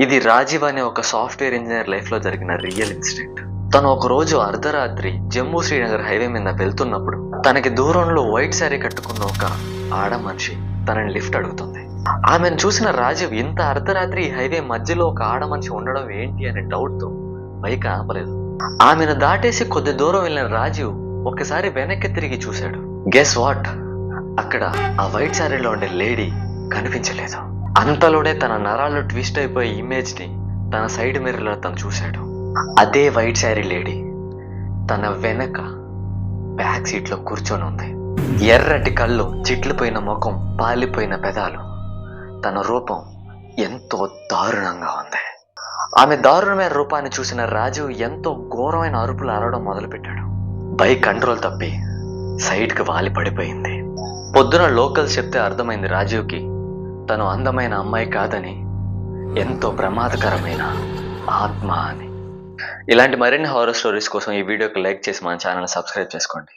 ఇది రాజీవ్ అనే ఒక సాఫ్ట్వేర్ ఇంజనీర్ లైఫ్ లో జరిగిన రియల్ ఇన్సిడెంట్. తను ఒక రోజు అర్ధరాత్రి జమ్మూ శ్రీనగర్ హైవే మీద వెళ్తున్నప్పుడు తనకి దూరంలో వైట్ శారీ కట్టుకున్న ఒక ఆడ మనిషి తనని లిఫ్ట్ అడుగుతుంది. ఆమెను చూసిన రాజీవ్ ఇంత అర్ధరాత్రి ఈ హైవే మధ్యలో ఒక ఆడ మనిషి ఉండడం ఏంటి అనే డౌట్ తో బైక్ ఆపలేదు. ఆమెను దాటేసి కొద్ది దూరం వెళ్ళిన రాజీవ్ ఒకసారి వెనక్కి తిరిగి చూశాడు. గెస్ వాట్, అక్కడ ఆ వైట్ శారీలో ఉండే లేడీ కనిపించలేదు. అంతలోనే తన నరాల్లో ట్విస్ట్ అయిపోయే ఇమేజ్ ని తన సైడ్ మిర్రర్ లో తను చూశాడు. అదే వైట్ శారీ లేడీ తన వెనక బ్యాక్ సీట్ లో కూర్చొని ఉంది. ఎర్రటి కళ్ళు, చిట్లిపోయిన ముఖం, పాలిపోయిన పెదాలు, తన రూపం ఎంతో దారుణంగా ఉంది. ఆమె దారుణమైన రూపాన్ని చూసిన రాజు ఎంతో ఘోరమైన అరుపులు అరవడం మొదలుపెట్టాడు. బైక్ కంట్రోల్ తప్పి సైడ్ కి వాలి పడిపోయింది. పొద్దున లోకల్స్ చెప్తే అర్థమైంది రాజీవ్కి తను అందమైన అమ్మాయి కాదని, ఎంతో ప్రమాదకరమైన ఆత్మ అని. ఇలాంటి మరిన్ని హారర్ స్టోరీస్ కోసం ఈ వీడియోకి లైక్ చేసి మన ఛానల్ సబ్స్క్రైబ్ చేసుకోండి.